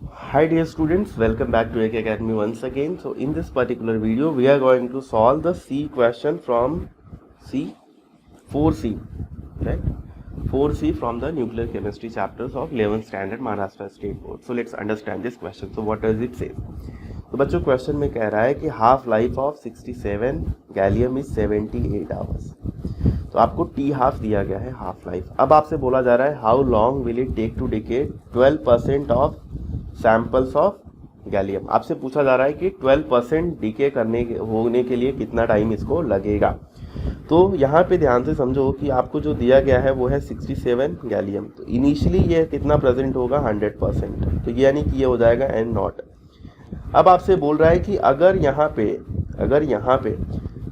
Hi dear students, welcome back to AK Academy once again. So in this particular video we are going to solve the C question from C 4C, right? 4C from the nuclear chemistry chapters of 11th standard Maharashtra State Board. So let's understand this question. So what does it say? तो बच्चों question में कह रहा है कि half life of 67 gallium is 78 hours. तो आपको T half दिया गया है, हाफ लाइफ. अब आपसे बोला जा रहा है how long will it take to decay 12% of samples of gallium. आपसे पूछा जा रहा है कि 12% डीके होने के लिए कितना टाइम इसको लगेगा. तो यहाँ पे ध्यान से समझो कि आपको जो दिया गया है वो है 67 गैलियम. तो इनिशियली ये कितना प्रेजेंट होगा 100%. तो यानी कि ये हो जाएगा एन नॉट. अब आपसे बोल रहा है कि अगर यहाँ पे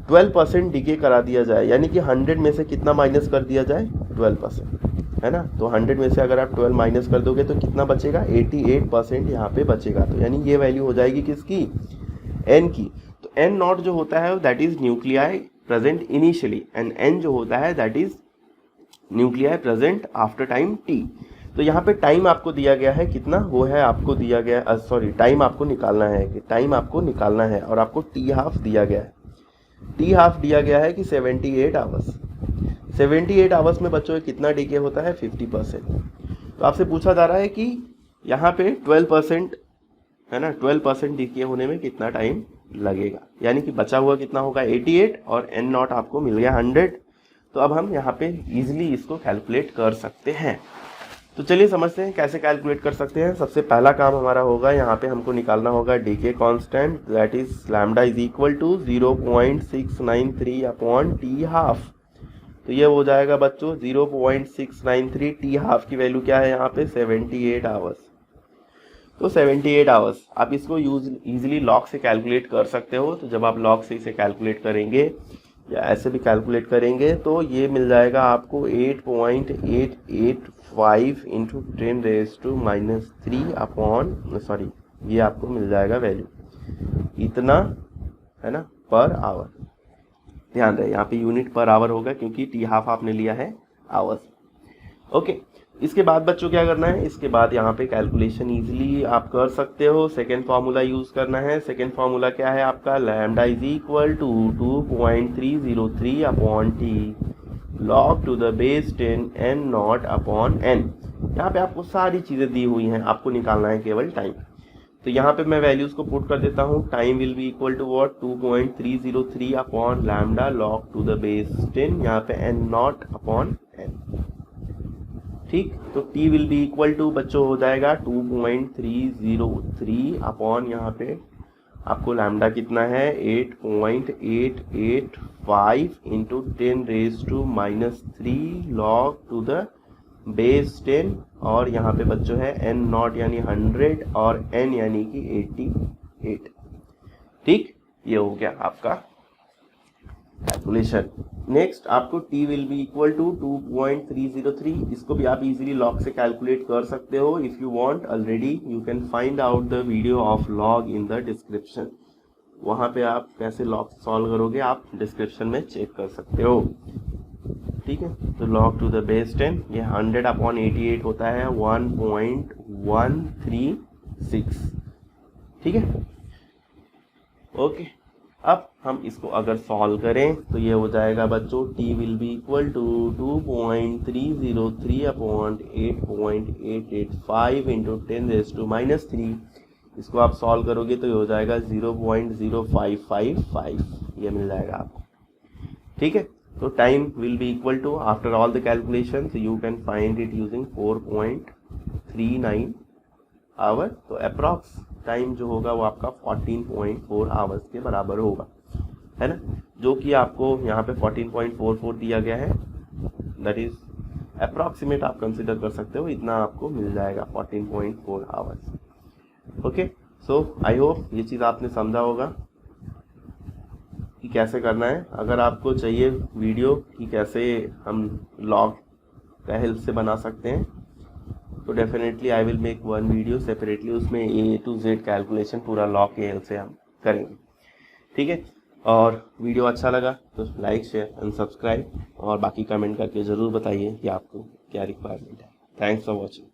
12% डीके करा दिया जाए, यानी कि 100 में से कितना माइनस कर दिया जाए 12%, है ना. तो 100 में से अगर आप 12 माइनस कर दोगे तो कितना बचेगा 88% यहाँ पे बचेगा. तो यानी ये वैल्यू हो जाएगी किसकी, एन की. तो एन नॉट जो होता है that is nuclei present initially, and N जो होता है that is nuclei present after time T. तो यहाँ पे टाइम आपको दिया गया है कितना, वो है आपको दिया गया टाइम आपको निकालना है कि टाइम आपको निकालना है, और आपको टी हाफ दिया गया है. टी हाफ दिया गया है कि 78 आवर्स. 78 आवर्स में बच्चों कितना डीके होता है 50%. तो आपसे पूछा जा रहा है कि यहाँ पे 12% है ना, 12% डीके होने में कितना टाइम लगेगा. यानी कि बचा हुआ कितना होगा 88, और एन नॉट आपको मिल गया 100. तो अब हम यहाँ पे इजीली इसको कैलकुलेट कर सकते हैं. तो चलिए समझते हैं कैसे कैलकुलेट कर सकते हैं. सबसे पहला काम हमारा होगा, यहाँ पे हमको निकालना होगा decay constant, that is lambda is equal to 0.693 upon T half. तो ये हो जाएगा बच्चों 0.693. टी हाफ की वैल्यू क्या है यहाँ पे 78 आवर्स. तो 78 आवर्स आप इसको इजीली लॉग से कैलकुलेट कर सकते हो. तो जब आप लॉग से इसे कैलकुलेट करेंगे या ऐसे भी कैलकुलेट करेंगे तो ये मिल जाएगा आपको 8.885 इंटू 10⁻³ अपॉन ये आपको मिल जाएगा वैल्यू इतना, है ना, पर आवर. ध्यान रहे यहाँ पे यूनिट पर आवर होगा क्योंकि टी हाफ आपने लिया है आवर्स. ओके. इसके बाद बच्चों क्या करना है, इसके बाद यहाँ पे कैलकुलेशन इजीली आप कर सकते हो. सेकेंड फार्मूला यूज करना है. सेकेंड फार्मूला क्या है आपका, lambda is equal to 2.303 upon T log to the base 10 N naught upon N. यहाँ पे आपको सारी चीजें दी हुई हैं, आपको निकालना है केवल टाइम. तो यहाँ पे मैं वैल्यूज को पुट कर देता हूँ. Time will be equal to what 2.303 upon lambda log to the base 10, यहाँ पे एन नॉट अपॉन एन. ठीक. तो t will be equal to बच्चों हो जाएगा 2.303 अपॉन यहाँ पे आपको लैम्डा कितना है 8.885 into 10⁻³ log to the base 10, और यहाँ पे बच्चों है n नॉट यानी 100 और n यानी कि 88. ठीक. ये हो गया आपका कैलकुलेशन. नेक्स्ट आपको t will be equal to 2.303. इसको भी आप इजीली लॉग से कैलकुलेट कर सकते हो. If you want already you can find out the video of log in the description. वहां पे आप कैसे लॉग सॉल्व करोगे आप डिस्क्रिप्शन में चेक कर सकते हो. ठीक है. तो लॉग टू द बेस 10 ये 100 अपॉन 88 होता है 1.136. ठीक है. ओके. अब हम इसको अगर सॉल्व करें तो ये हो जाएगा बच्चों t will be equal to 2.303 upon 8.885 into 10⁻³ इसको आप सॉल्व करोगे तो ये हो जाएगा 0.0555. ये मिल जाएगा आपको. ठीक है. तो time will be equal to after all the calculation you can find it using 4.39 hour. तो अप्रॉक्स टाइम जो होगा वो आपका 14.4 आवर्स के बराबर होगा, है ना, जो कि आपको यहाँ पे 14.44 दिया गया है. दैट इज अप्रॉक्सीमेट आप कंसिडर कर सकते हो, इतना आपको मिल जाएगा 14.4 hours. Okay. So I hope ये चीज़ आपने समझा होगा कि कैसे करना है. अगर आपको चाहिए वीडियो कि कैसे हम लॉग का हेल्प से बना सकते हैं तो definitely I will make one video separately. उसमें A to Z कैलकुलेशन पूरा लॉग के हेल्प से हम करेंगे. ठीक है. और वीडियो अच्छा लगा तो लाइक शेयर एंड सब्सक्राइब, और बाकी कमेंट करके ज़रूर बताइए कि आपको क्या रिक्वायरमेंट है. Thanks for watching.